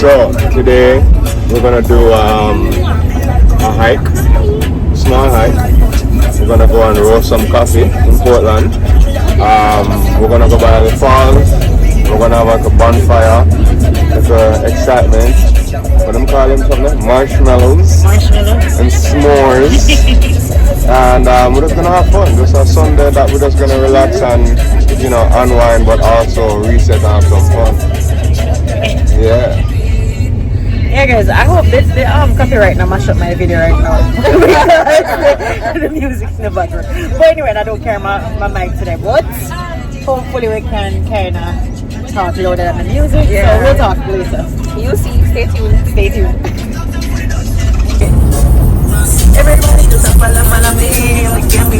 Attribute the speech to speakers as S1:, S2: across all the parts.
S1: So today we're gonna do a hike, small hike. We're gonna go and roast some coffee in Portland. We're gonna go by the falls. We're gonna have like a bonfire. It's excitement. What I'm calling something? Marshmallows and s'mores. And we're just gonna have fun. Just a Sunday that we're just gonna relax and unwind, but also reset and have some fun. Yeah.
S2: Yeah, guys, I hope this copyright now mash up my video right now. The music's in the background. But anyway, I don't carry my mic today. But hopefully we can kind of talk louder than the music. Yeah. So we'll talk later.
S3: You see, stay tuned.
S2: Stay tuned.
S3: Everybody just a follow me. Get me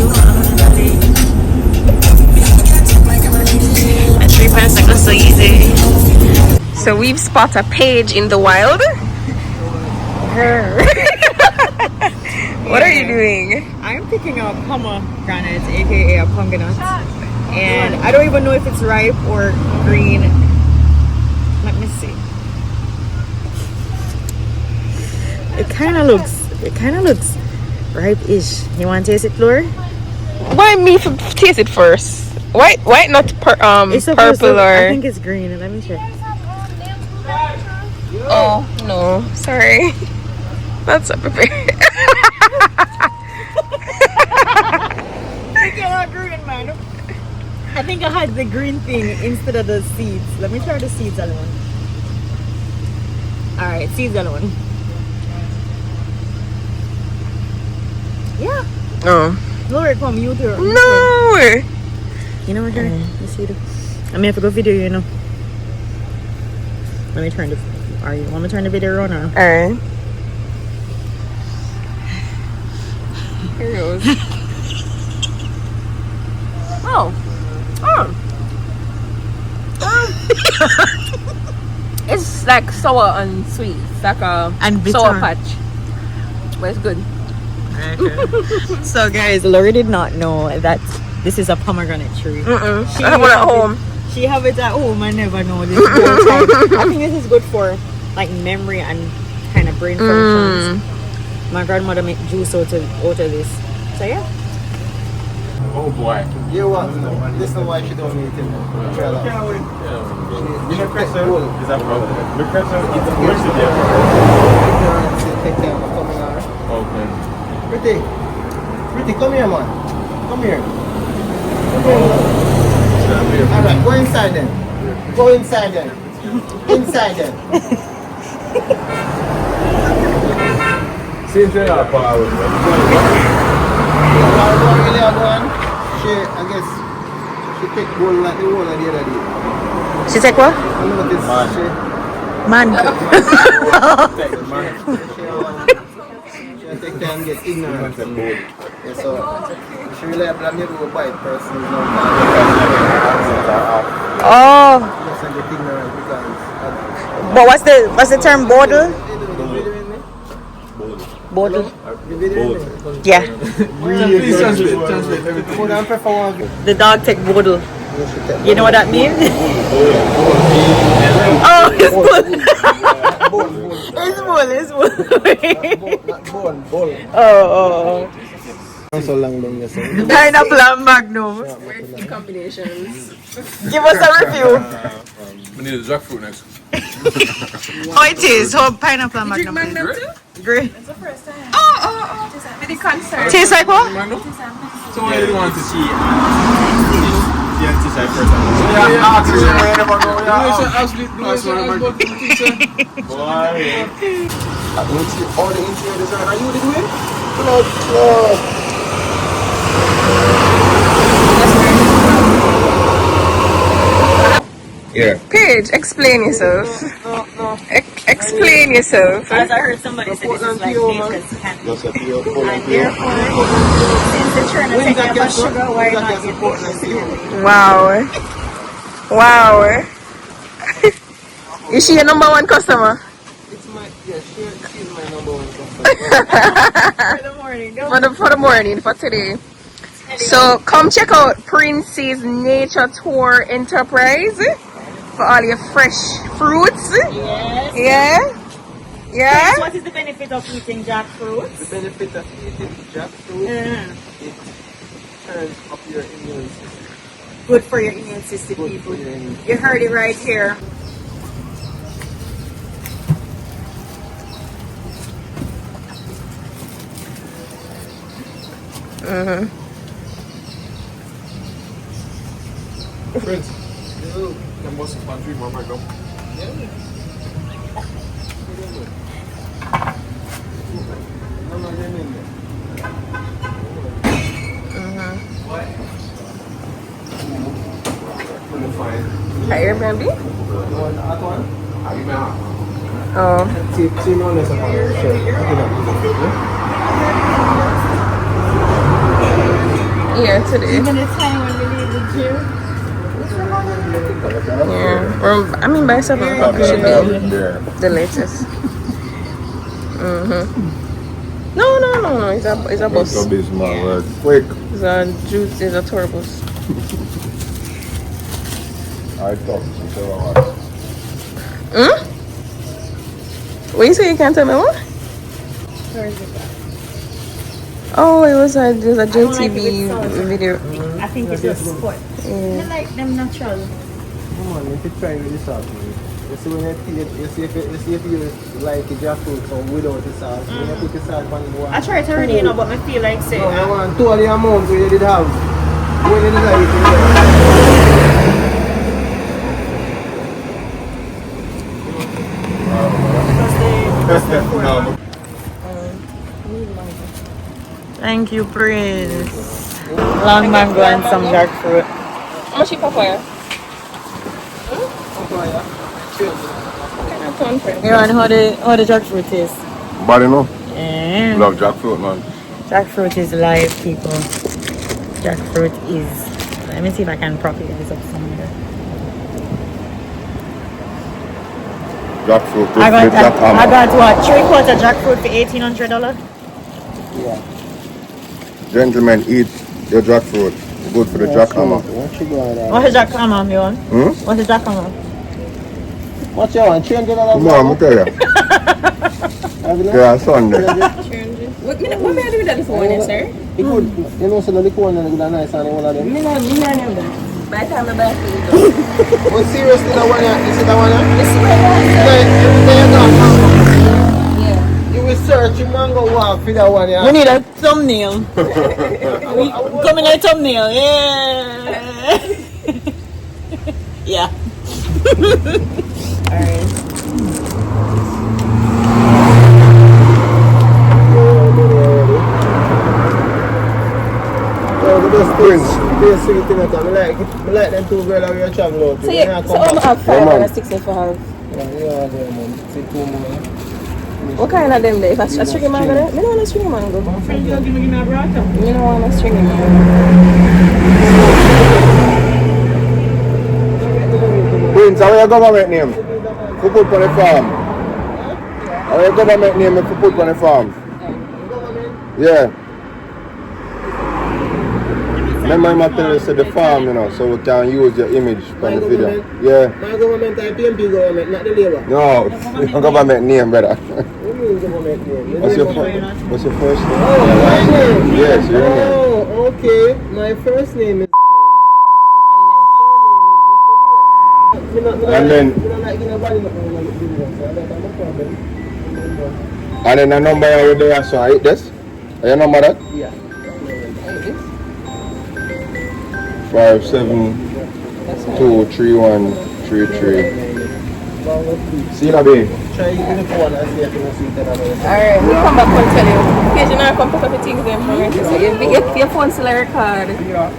S3: a 3 pound cycle so easy. So we've spotted a page in the wild. What are you doing?
S2: I'm picking up pomegranate, aka a pomegranate, and I don't even know if it's ripe or green. Let me see. It kind of looks ripe-ish. You want to taste it, Fleur?
S3: Why me taste it first? Why not purple or?
S2: I think it's green. Let me check.
S3: Oh no, sorry. That's not prepared.
S2: I cannot green, man. I think I had the green thing instead of the seeds. Let me try the seeds alone. Alright, seeds alone. Yeah.
S3: Oh.
S2: Laura, come, you too.
S3: No!
S2: You know what, here? Let's see. I may have to go video, you know. Let me turn the... Are you want me to turn the video on or?
S3: Alright. Here goes. Oh. It's like sour and sweet. It's like a sour patch. But it's good.
S2: Okay. So guys, Lori did not know that this is a pomegranate tree.
S3: I have one at home.
S2: She have it at home. I never know this. I think this is good for like memory and kind of brain functions. My grandmother made juice out of this. So yeah.
S1: Oh boy.
S4: You want to know? Listen why she don't eat it.
S1: You know, Crescent is that problem? The Crescent is the worst of them.
S4: Take time for coming out.
S1: Okay.
S4: Pretty, come here, man. Come here. Alright, go inside then. Go inside then. Inside then.
S1: Since they are power.
S4: She, I guess, she take gold like the whole of the other day.
S2: She take what?
S4: I noticed
S2: Man.
S4: she take time get ignorant. Yeah, so she really have to go by person.
S2: Oh.
S4: Just get ignorant because.
S2: But what's the term bodle? Bodle. Yeah.
S4: Please translate everything.
S2: The dog take bodle. You know what that means? Oh, it's bull. It's bull.
S4: Bull.
S2: Oh.
S4: So long long yes.
S2: Pineapple and magnum.
S3: Combinations.
S2: Give us a review.
S1: We need a jackfruit next.
S2: How it is? How pineapple and magnum is? Great.
S3: It's the first time. Oh. With the concert.
S2: Tastes like what?
S1: So I didn't want to see. Yeah, it's just first time.
S4: All the interior design. Are you doing?
S1: Yeah.
S3: Paige, explain yourself. Explain yourself.
S2: As I heard somebody say this is like nature's candy.
S1: That's a deal.
S2: And therefore, since they're trying to take up a sugar, why not give it?
S3: Wow. Is she your number one customer?
S4: She's my number one customer.
S2: For the morning.
S3: For the morning, for today. So come check out Prince's Nature Tour Enterprise. for all your fresh fruits.
S2: Yes.
S3: Yeah. Yeah.
S2: What is the benefit of eating jackfruit?
S4: The benefit of eating jackfruit, it turns up your immune system.
S2: Good for your immune system, people. You heard it right here.
S1: Friends, the most country, Mama, go.
S3: Airbnb?
S4: That one?
S3: Oh.
S4: See, no less about it.
S3: Yeah, today.
S2: Even the time when we leave the gym.
S3: Yeah. Or, I mean, by 7 o'clock it should be the latest. No. It's a bus.
S1: It's my word. Quick.
S3: It's a tour bus.
S1: I talk to you.
S3: What you say? You can't tell me what? Oh, it was a JTV video.
S2: I think it's just sport.
S3: Yeah.
S2: I like them natural.
S4: Come on, if you try with the sauce, you see when you see if you like the jackfruit or without the sauce. When you put the sauce on the water.
S2: I tried it already, but I feel like saying.
S4: No, I want two of the amount we did have. When you decide
S1: No.
S2: Thank you, Prince. Long mango and some jackfruit.
S3: How much is papaya?
S2: You know how the jackfruit is?
S1: Body no?
S2: Yeah.
S1: Love jackfruit, man.
S2: Jackfruit is live, people. Jackfruit is. Let me see if I can prop you guys up somewhere.
S1: Jackfruit.
S2: I got what? 3/4 jackfruit for $1,800.
S4: Yeah.
S1: Gentlemen, eat your jackfruit. Good for the jackhammer.
S2: What's the jackhammer, you want? What's the jackhammer?
S4: What you want? $300?
S1: Come on, I'm tell you. Yeah, Sunday.
S3: What may I do with that phone, sir?
S4: You know, so the liquor one is nice and all of them.
S3: By the time I buy food.
S4: But seriously, that one, is it that one?
S3: Yeah.
S4: You will search your mango walk for that one, yeah?
S2: We need a thumbnail. Come in a thumbnail, yeah. Yeah. Alright.
S1: Prince.
S4: I like them two girls we are traveling out.
S3: So I'm have 565.
S4: Yeah, there, man. See two more.
S3: What kind of them there? If I stringy mango there? I don't want a stringy mango. You don't want a stringy mango.
S1: Prince, how your government name? Who put on the farm? How your government name if you put on the farm? Yeah. Remember I tell you the farm, you know, so we can use your image for the video. Yeah.
S4: My government, I PMP government, not the labor.
S1: No, your government name, brother.
S4: What do you mean government name?
S1: What's your first name?
S4: Oh, my name?
S1: Yes, your name.
S4: Oh, okay. My first name is
S1: And then, and then the number over there, so I hit this. Are your number that?
S4: Yeah.
S1: 5723133. See that, babe?
S4: Try using the phone and see if you can see it.
S3: Alright, we'll come back and tell you. Because you know, come pick up the things then for me. So if your phone still a record.
S4: Yeah.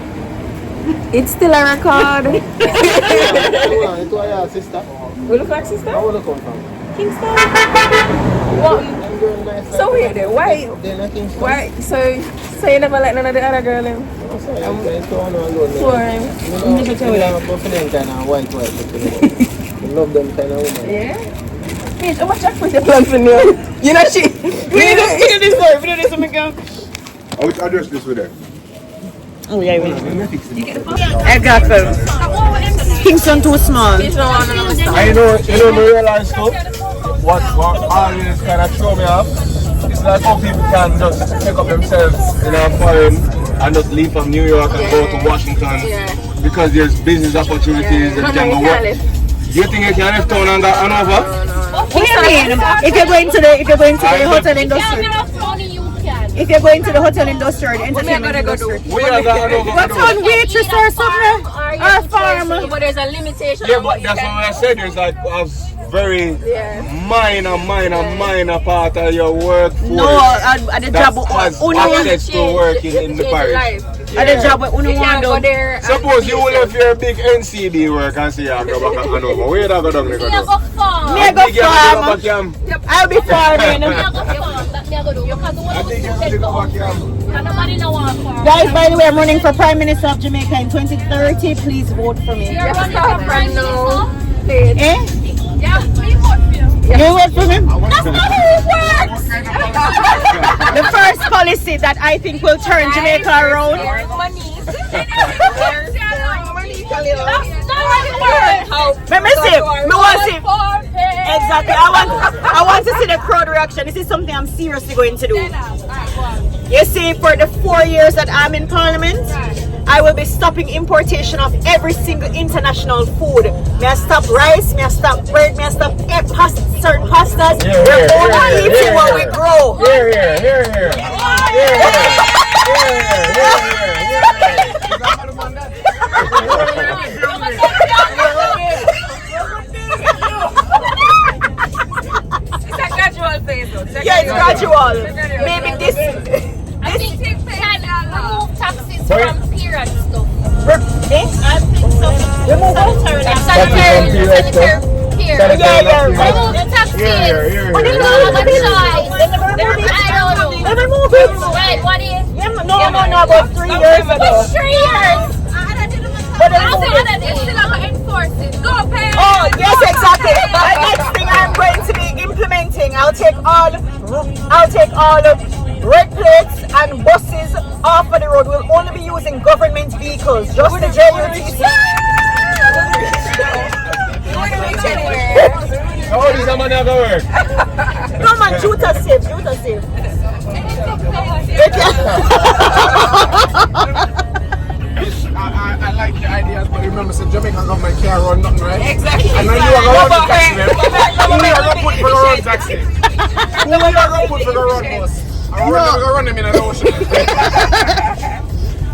S3: It's still a record.
S4: It's why your sister.
S3: We look like sister?
S4: I want to come from.
S3: Kingston? What? So weird then. Why?
S4: They're not Kingston.
S3: Why? So you never like none of the other girl then?
S4: Sorry, I'm
S3: Swearing.
S4: I'm confident kind of white. I love them kind of woman.
S3: Yeah? Bitch, how much jackfruit you plan for me? You know she... We do this for her. We do this for me, girl.
S1: I will address this with her.
S2: Oh, yeah, wait.
S3: You get the phone?
S2: I got them. Kingston too small.
S3: Fish don't want another stuff.
S1: I know, me realize too, what always kind of throw me off, it's like how people can just pick up themselves in a foreign and just leave from New York and go to Washington because there's business opportunities and can go work. Do you think you can live town and over?
S2: What do you mean? If you're going to the hotel industry. If you're going to the hotel industry or the entertainment industry. What's on waitress or something? Or farm?
S3: But there's a limitation.
S1: Yeah, but that's what I said. There's like a very minor part of your workforce.
S2: No, at the job
S1: has access to work in the parish.
S2: At the job with Uno Wando.
S1: Suppose you will have your big NCB work and say, I'll go back and over. Where do I go down? Me go farm.
S2: I'll be farming. Guys, by the way, I'm running for Prime Minister of Jamaica in 2030. Please vote for me.
S3: You're running for Prime Minister?
S2: Eh?
S3: Yeah, we vote for you.
S2: You vote for me?
S3: That's not how it works!
S2: The first policy that I think will turn Jamaica around. Let me see. Exactly. I want to see the crowd reaction. This is something I'm seriously going to do. You see, for the 4 years that I'm in Parliament, I will be stopping importation of every single international food. May I stop rice, may I stop bread, may I stop certain pastas. We're only eating what we grow.
S1: Here.
S3: It's a gradual phase though.
S2: Yeah, it's gradual. Maybe this.
S3: I think they can remove taxes from pier and stuff.
S2: I think so. Remove
S3: Sanitary pier. Remove the taxes.
S2: But they don't have a choice. They remove it.
S3: Wait, what is?
S2: No, about 3 years ago.
S3: 3 years.
S2: But
S3: How they still have to enforce it? Go pay.
S2: oh, yes, exactly. The next thing I'm going to be implementing, I'll take all red plates and buses off of the road. We'll only be using government vehicles, just the JUTC.
S1: How does that man ever work?
S2: No man, Juta safe.
S4: I like the ideas, but remember, so Jamaican government can't run nothing, right?
S2: Exactly.
S4: And then you are going to run the taxi, man. Who are going to put for the road taxi? Who are going to put for the road bus? Or we're going to run them in an ocean?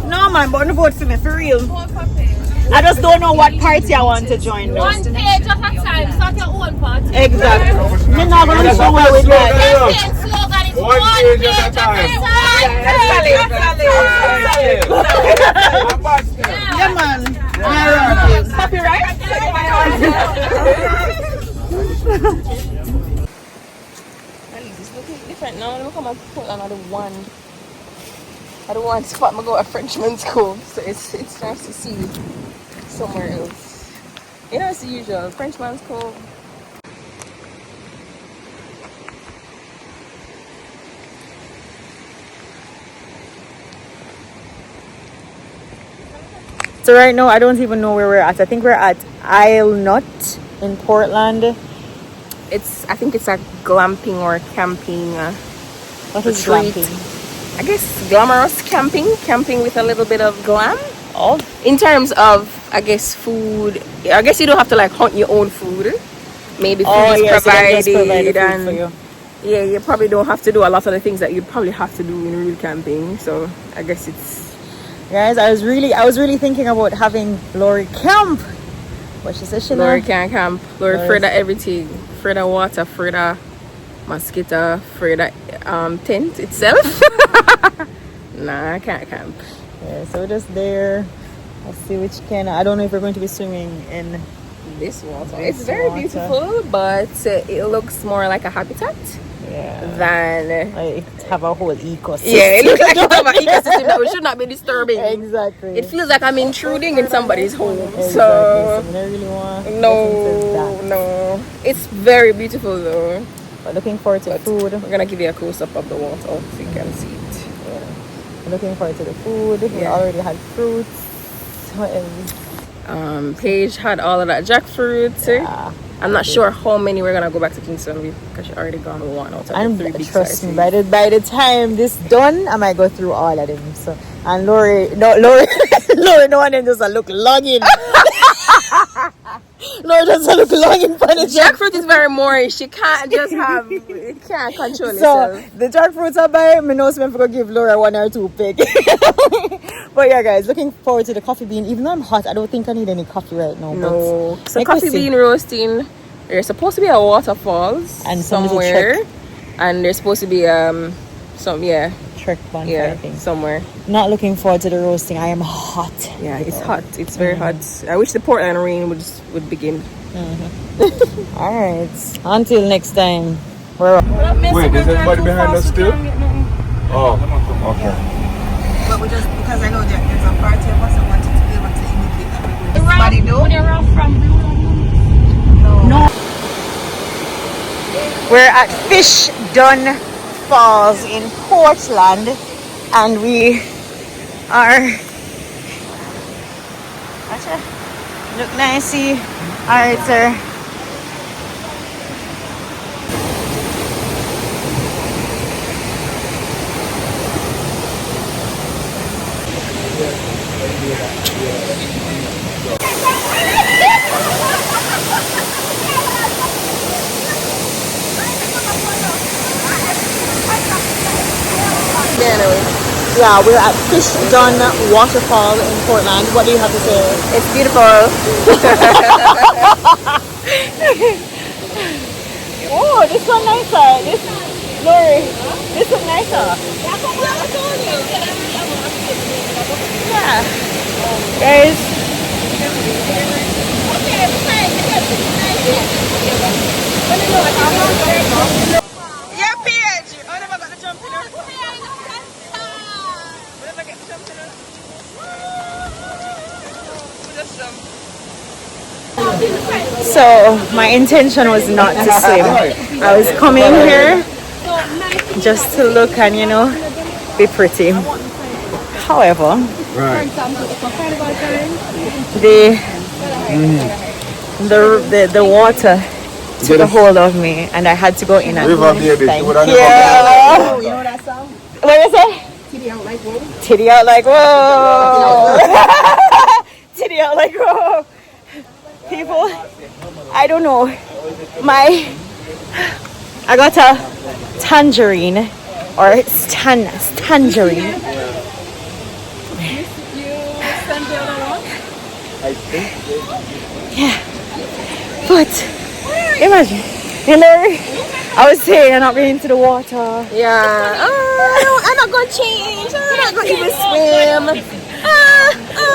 S2: No man, but no vote for me, for real. I just don't know what party I want to join though.
S3: One page at a time. Start your own party.
S2: Exactly. You're not going to show where we go.
S3: Campaign slogan is one page at a time.
S2: Yeah man. Copyright?
S3: It's looking different now. Let me come and put another one. I don't want to spot my go at Frenchman's Cove, so it's nice to see somewhere else. You know, it's the usual Frenchman's Cove.
S2: So right now, I don't even know where we're at. I think we're at Isle Nut in Portland.
S3: I think it's a glamping or camping
S2: What is
S3: retreat.
S2: glamping?
S3: I guess glamorous camping with a little bit of glam.
S2: Oh,
S3: In terms of, I guess, food, I guess you don't have to like hunt your own food. Maybe food is
S2: yes, they
S3: provided,
S2: just provide the food
S3: and
S2: for you.
S3: yeah, you probably don't have to do a lot of the things that you'd probably have to do in real camping. So I guess it's
S2: Guys, I was really thinking about having Lori camp, but she said she
S3: Lori
S2: not.
S3: can't camp. Lori afraid of everything. Afraid of water, afraid of mosquito, afraid of tent itself. Nah, I can't camp.
S2: Yeah, so we're just there. Let's see which can. I don't know if we're going to be swimming in
S3: This water. It's very beautiful, but it looks more like a habitat than
S2: like have a whole ecosystem.
S3: yeah, it looks like it's an ecosystem that we should not be disturbing.
S2: Exactly.
S3: It feels like I'm intruding in somebody's home.
S2: Exactly.
S3: So
S2: I don't really want
S3: no, it's very beautiful though.
S2: But looking forward to food.
S3: We're gonna give you a close up of the water so you can see it.
S2: Yeah. Looking forward to the food. We
S3: Yeah.
S2: already had fruits. What else?
S3: Paige had all of that jackfruit.
S2: Yeah.
S3: I'm not sure how many we're gonna go back to Kingston with because she already gone one out of the
S2: And
S3: 3 big
S2: trust me,
S3: sizes.
S2: by the time this done, I might go through all of them. So and Lori, Lori, no one them just a look longing. Lori just a look longing for the
S3: Jackfruit is very moorish. You can't just have. You can't control
S2: So
S3: yourself.
S2: the jackfruits I buy, me know I'm gonna give Laura 1 or 2 pick. But yeah, guys, looking forward to the coffee bean. Even though I'm hot, I don't think I need any coffee right now.
S3: No.
S2: But
S3: So
S2: like we
S3: coffee
S2: see.
S3: bean roasting. There's supposed to be a waterfalls
S2: And some little
S3: somewhere,
S2: trek.
S3: and there's supposed to be some
S2: Trek bonfire thing.
S3: somewhere.
S2: Not looking forward to the roasting. I am hot.
S3: Yeah, it's hot. It's very hot. I wish the Portland rain would begin.
S2: All right. Until next time. We're
S1: Wait, is anybody behind us still? Oh, okay.
S2: But we just because I know there's a party of us, I wanted to be able to indicate that everybody know. No. We're at Fish Dunn Falls in Portland, and we are. Gotcha. Look nicey. All right, sir.
S3: Anyway,
S2: Yeah, we're at Fish Dunn Waterfall in Portland. What do you have to say?
S3: it's beautiful.
S2: Oh, this one nicer. This, Lori, this one nicer. Yeah. Guys. Yeah, Paige. I never got the jump in her. Never get the jump in her. So my intention was not to swim. I was coming here just to look and be pretty. However,
S1: Right.
S2: the water took a hold of me and I had to go in and
S1: River baby.
S2: thank
S1: You would have
S2: you.
S1: never
S2: You know that song? What you say? Titty out like whoa. Titty out like whoa. Titty out like whoa. People, I don't know. I got a tangerine or tangerine. Yeah, but imagine, I was saying I'm not going into the water.
S3: Yeah. I'm not gonna change. I'm not gonna even swim.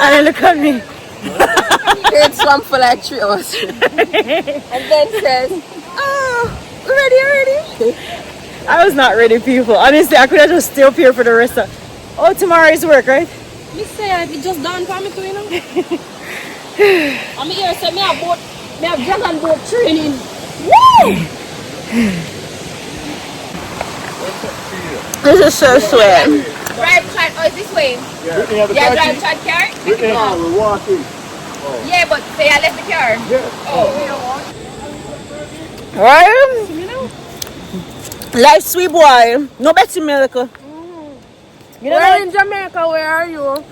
S2: And then look at me.
S3: It swam for like 3 hours. And then says, "Oh, ready?"
S2: I was not ready, people. Honestly, I could have just stayed up here for the rest of. Oh, tomorrow is work, right?
S5: Me say it just done for me too, you know. I'm here say me have dragon boat training.
S2: Woo! This is so sweet.
S5: Drive chat, oh, is this way?
S1: Yeah,
S5: Yeah, drive chat car?
S1: we're walking.
S5: Yeah, but say I left the car.
S2: Right? Life sweet boy. No better milk. You know
S3: Where in Jamaica? Where are you?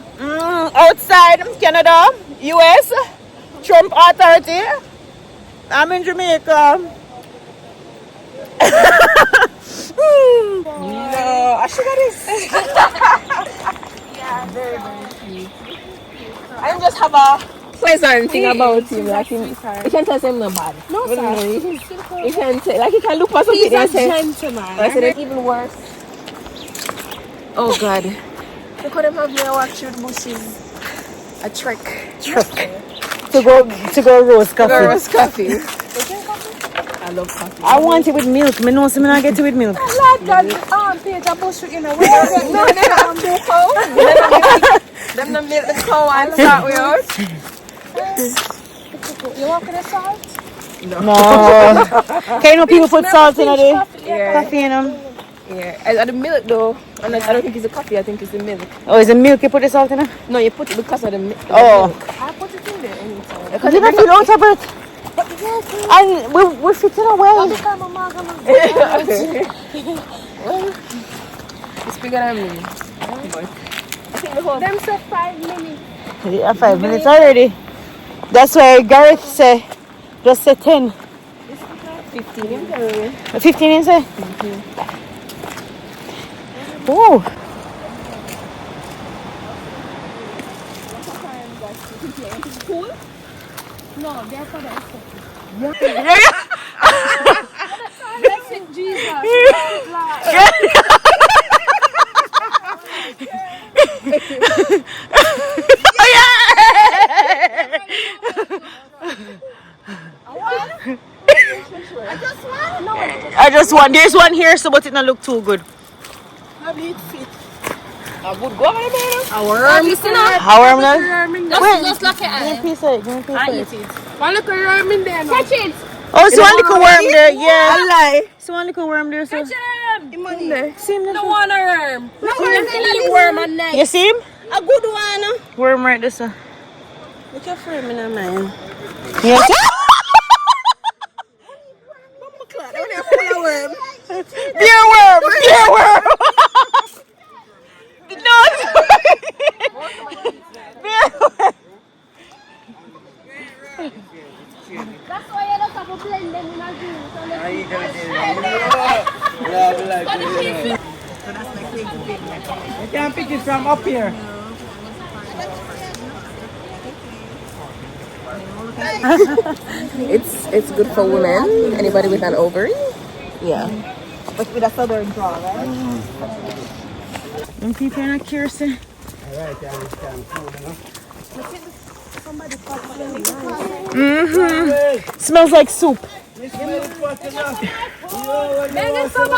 S2: outside Canada, US, Trump authority. I'm in Jamaica.
S3: No, I should have this.
S5: Yeah, very, very sweet.
S3: I just have a pleasant thing about him. Like him, you can tell him no bad.
S5: No,
S3: But
S5: sir.
S3: you can say, like, you can look for something
S5: He's a
S3: and say,
S5: gentleman.
S3: I said it's even worse. Oh God. You couldn't have me walk through the bushes. A trick.
S2: To go roast coffee.
S3: Girls coffee. I love coffee.
S2: I want it with milk. Me know so me not get it with milk.
S5: Like that, Paige, a bush, you know, where you
S3: No, they have two cows. Them the milk the cow and start with us.
S5: You want the salt?
S2: No. Can you know people put salt in it?
S3: Yeah.
S2: Coffee in them.
S3: Yeah. And the milk though, I don't think it's the coffee, I think it's the milk.
S2: Oh, is it milk you put the salt in it?
S3: No, you put it because of the milk.
S2: Oh.
S5: I put it in
S2: Because you don't feel out of breath. And we're fitting away.
S3: It's bigger than me.
S5: Them said 5 minutes.
S2: Yeah, 5 minutes already. That's why Gareth say, just say 10.
S3: 15.
S2: 15 you say? Oh.
S5: No, they're for the effort.
S3: That's it, Jesus.
S2: I just want, there's one here, so but it not look too good.
S3: A good go over there. A worm.
S2: How am I?
S3: Just look at
S2: Give me a piece of it, give me a piece of it.
S3: One little worm in there. Catch it.
S2: Oh, it's one little worm there, yeah. I lie. It's one little worm there, so.
S3: Catch him.
S2: See him?
S3: No one worm. No worm on neck.
S2: You see him?
S3: A good one.
S2: Worm right there, so.
S3: Look your frame in a man.
S2: Yes. Beer worm! Beer worm! No! Beer worm!
S5: That's why you don't have to blend them in a juice.
S4: You can't pick it from up here.
S3: It's good for women. Anybody with an ovary?
S2: Yeah. But with a southern draw, right? When people are not curious.
S4: Alright, I understand.
S2: Smells like soup.
S5: Bring some of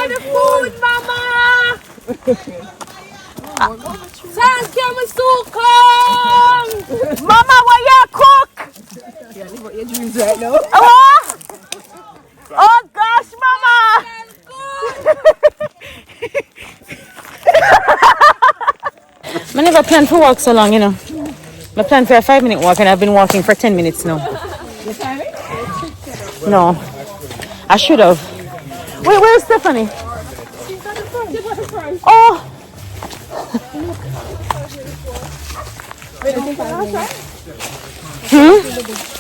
S5: the food, mama! Thank you, Mr. Come!
S2: Mama, why you cook?
S3: Your dreams right now.
S2: Oh gosh, mama! I never planned to walk so long, you know. I planned for a 5-minute walk and I've been walking for 10 minutes now. No. I should have. Wait, where's Stephanie? Oh!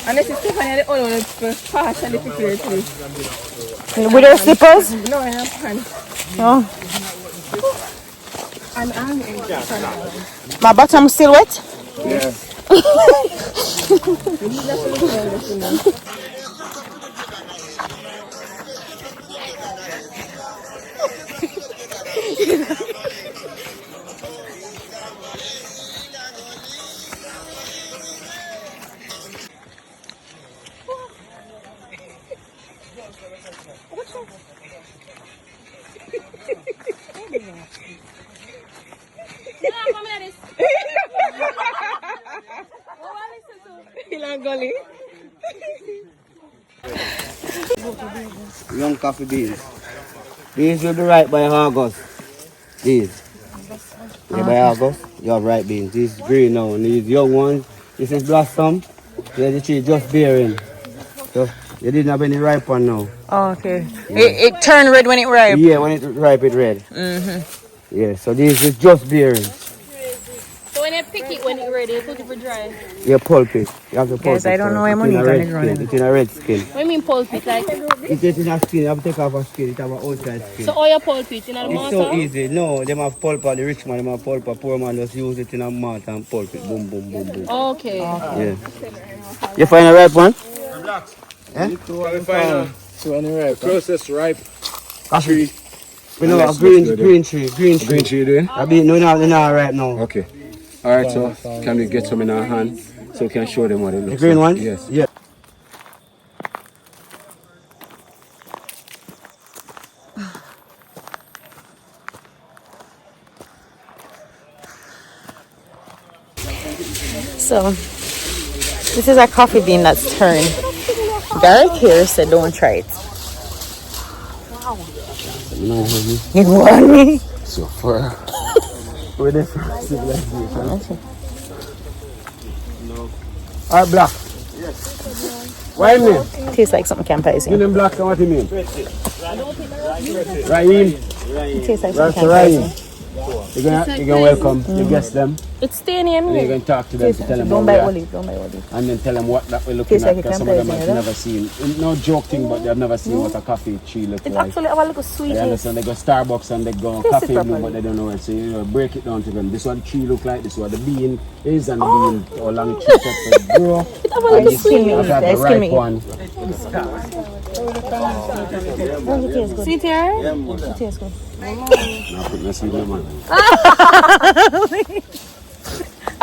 S3: Unless it's Stephanie, the only one that's partially prepared to.
S2: With her slippers?
S3: No, I have pants.
S2: No. My bottom still wet?
S1: Yeah.
S4: Young coffee beans. These will be ripe by August. These. Yeah, by August, you have ripe beans. These green now. And these young ones, this is blossom. Yeah, the tree just bearing. So you didn't have any ripe one now.
S2: Oh, okay. It turned red when it ripe.
S4: Yeah, when it ripe, it red. Yeah, so this is just bearing.
S5: So when you pick it when it's ready, you put it for dry.
S4: You pulp it. You have to pulp
S2: Guys,
S4: it.
S2: I don't know why
S4: It's
S2: money
S4: in a
S2: is on
S4: red
S2: the ground.
S4: skin. It's in a red skin.
S5: What do you mean pulp it? Like,
S4: It's in a skin. You have to take off a skin. It have an outside skin.
S5: so all your pulp it in a
S4: It's
S5: mortar?
S4: so easy. No, them have pulp. The rich man, them have pulp. Poor man just use it in a mat and pulp it. Boom, boom, boom, boom.
S5: Okay.
S4: Yeah. You find a ripe one?
S1: So anyway, closest ripe tree.
S4: We know a
S1: Let's
S4: green
S1: go there.
S4: tree. Green
S1: Green tree there?
S4: I mean, no, not ripe now.
S1: Okay. Alright, so can we get some in our hand so we can show them what it looks
S4: The green
S1: like?
S4: one?
S1: Yes.
S4: Yeah.
S2: So, this is a coffee bean that's turned. Gareth here said don't try it.
S1: No,
S2: You want me?
S1: so far.
S4: With the civilization. Or black? What do you mean?
S2: Tastes like something campizing.
S4: Give them black, so what do you mean? Raheem.
S2: It tastes like
S4: That's
S2: something
S4: Raheem.
S2: campizing.
S4: You're gonna welcome the guests them.
S3: It's staying in
S4: And you're gonna talk to them to tell them
S2: Don't
S4: how we
S2: buy
S4: are.
S2: olive, don't buy olive.
S4: And then tell them what that we're looking
S2: Tastes
S4: at,
S2: like a
S4: because some of them
S2: campizing,
S4: have
S2: you know?
S4: never seen. No joke thing, but they've never seen what a coffee tree looks
S2: It
S4: like.
S2: actually have a little sweet
S4: They
S2: taste.
S4: understand, they go Starbucks and they go
S2: Taste it
S4: coffee blue,
S2: properly.
S4: but they don't know it. So you know, break it down to them. This is what the tree look like, this is what the bean is, and the bean, how long it takes to grow.
S2: It have a little skin me.
S4: You have
S2: Ice
S4: the
S2: cream
S4: ripe
S2: me.
S4: one.
S2: Does it taste good?
S3: See it here?
S2: It tastes good.
S4: Now put my seed in my man.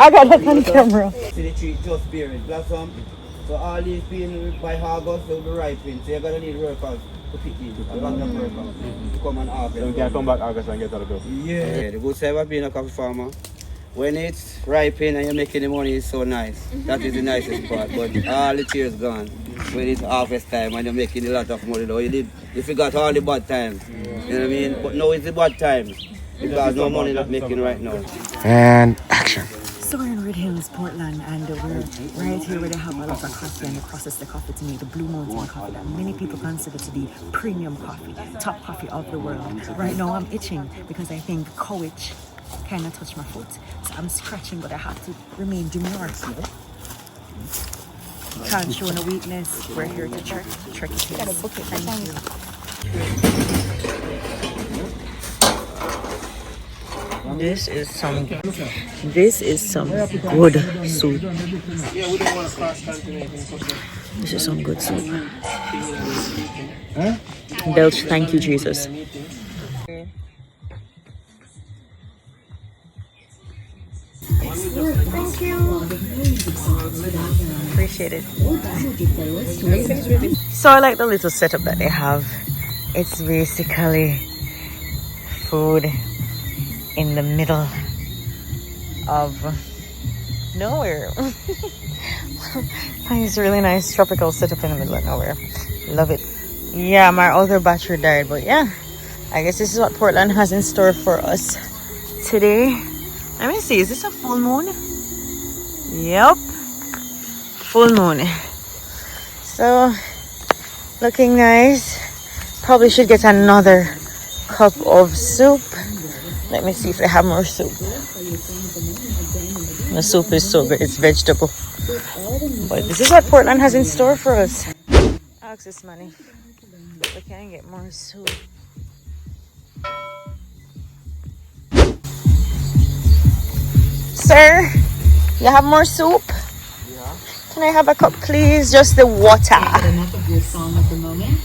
S2: I got it on camera.
S4: See the tree just bearing blossom. So all these being by August they'll be ripening. So you're gonna need workers to pick these. A lot of workers to come and harvest.
S1: So we can come back August and get out of it.
S4: Yeah. The good side of being a coffee farmer, when it's ripening and you're making the money, it's so nice. That is the nicest part. But all the tears gone. When it's harvest time and you're making a lot of money, though you forgot all the bad times. You know what I mean? But now it's the bad times. Because no money not making right now.
S1: And action.
S2: So we're in Red Hills, Portland, and we're right here where they have a lot of coffee and they process the coffee to make the Blue Mountain coffee that many people consider to be premium coffee, top coffee of the world. Right now I'm itching because I think coach kind of touched my foot. So I'm scratching, but I have to remain demure. Can't show no weakness. We're here to trick it. Thank you. This is some good soup. This is some good soup. Belch, thank you, Jesus. Thank you. Appreciate it. So I like the little setup that they have. It's basically food in the middle of nowhere. It's really nice tropical setup in the middle of nowhere. Love it. Yeah, my other battery died, but yeah, I guess this is what Portland has in store for us today. Let me see, is this a full moon? Yep, full moon. So looking nice. Probably should get another cup of soup. Let me see if they have more soup. The soup is so good, it's vegetable. But this is what Portland has in store for us. Access money. We can get more soup. Sir, you have more soup? Yeah. Can I have a cup, please? Just the water.
S6: Enough of your song at the moment?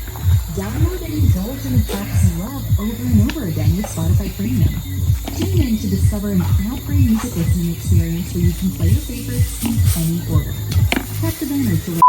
S6: Download and indulge in the tracks you love over and over again with Spotify Premium. Tune in to discover an ad-free music listening experience where you can play your favorites in any order. Tap the banner to